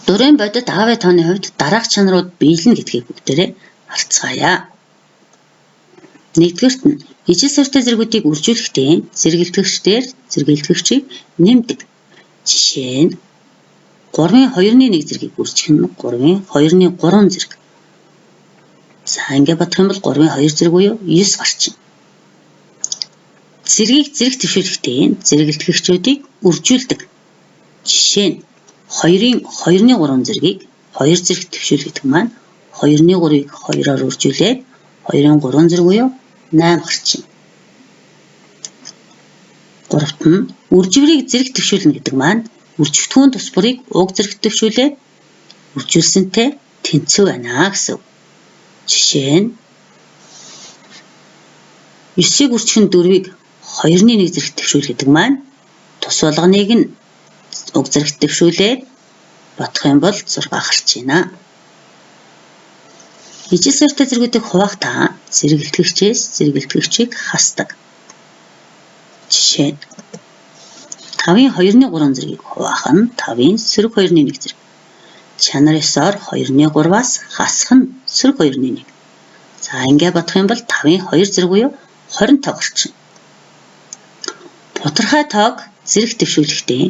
Дурын бодит АВ тооны хувьд дараах чанарууд биелнэ гэдгийг бүгдээрээ харцгаая. Нэгдүгээрт нь ижил сорьтой зэргүүдийг үржүүлэхдээ зэргэлтгэгчдээр зэргэлтгэгчийг нэмдэг. Жишээ нь 3/2-1 зэргийг үржих нь 3/2-3 зэрэг. За ингээд бодох юм бол 3/2 зэрэг буюу 9 гарчин. Зэргийг зэрэг төвшүүлэхдээ зэргэлтгэгчдийг үржүүлдэг. Жишээ нь 2/2-3 зэргийг 2 зэрэг төвшүүл гэдэг маань 2/3-ыг 2-оор үржүүлээд 2/3 зэрэг буюу 8 гарчин. Гуравт нь үрживрийг зэрэг төвшүүлнэ гэдэг маань үржигдэхүүн тус бүрийг уг зэрэг төвшүүлээд үржүүлсэнтэй тэнцүү байна гэсэн. Жишээ нь 9-ийг үржихэн 4-ийг 2/1 зэрэг төвшүүл гэдэг маань тус болгоныг нь уг зэрэг төвшүүлээд бодох юм бол 6 гарч байна. Ижил сорьтой зэргүүдийг хуваахтаа зэргэлтгэгчээс зэргэлтгэгчийг хасдаг. Жишээ нь 5/2-3 зэргийг хуваах нь 5-ын сөрөг 2/1 зэрэг. Чанар 9-оор 2/3-аас хасах нь сөрөг 2/1. За ингээд бодох юм бол 5/2 зэрэг буюу 25 гарчин. Тодорхой тоог зэрэг төвшүүлэхдээ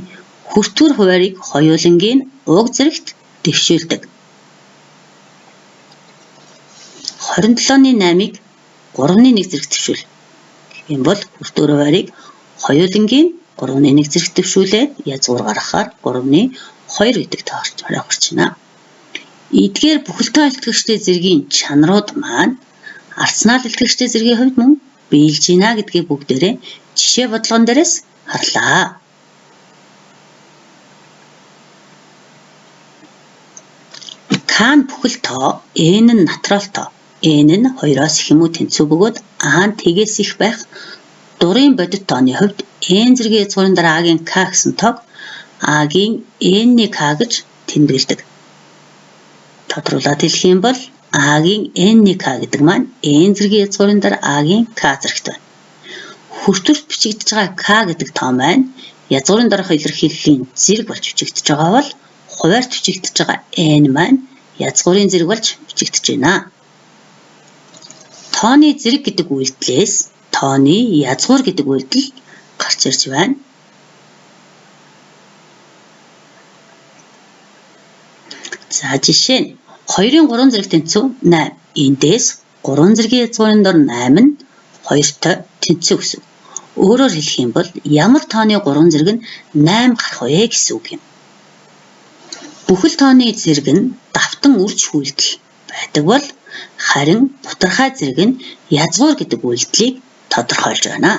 хүртвэр хуваарийг хоёулангийн уг зэрэгт төвшүүлдэг. 27/8-ыг 3/1 зэрэг төвшүүл. Гэх юм бол хүртвэр хуваарийг хоёулангийн 3/1 зэрэг төвшүүлээд язгуур гаргахаар 3/2 гэдэг тоорч орж байна. Эдгээр бүхэлдээ илтгэгчтэй зэргийн чанарууд маань арсенал илтгэгчтэй зэргийн хувьд мөн биелж байна гэдгийг бүгдээрээ жишээ бодлогон дээрээс харлаа. К нь бүхэл тоо, N нь натурал тоо. N нь 2-оос их юм уу тэнцүү бөгөөд А нь тэгээс их байх дурын бодит тооны хувьд N зэргийн язгуурын дараа А-гийн К гэсэн тоог А-гийн N-ний К гэж тэмдэглэдэг. Тодруулаад хэлэх юм бол А-гийн N-ний К гэдэг маань N зэргийн язгуурын дараа А-гийн К зэрэгт байна. Хүртвэрт бичигдэж байгаа К гэдэг тоо маань язгуурын дараах илэрхийллийн зэрэг болж бичигдэж байгаа бол хуваарьт бичигдэж байгаа N маань язгуурын зэрэг болж бичигдэж байна. Тооны зэрэг гэдэг үйлдэлээс тооны язгуур гэдэг үйлдэл гарч ирж байна. За жишээ нь 2-3 зэрэг тэнцүү 8. Эндээс 3 зэргийн язгуурын дор 8 нь 2-той тэнцүү гэсэн. Өөрөөр хэлэх юм бол ямар тооны 3 зэрэг нь 8 гарах вэ гэсэн үг юм. Бүхэл тооны зэрэг нь давтан үрж үйлдэл байдаг бол харин бутархай зэрэг нь язгуур гэдэг үйлдэлийг тодорхойлж байна.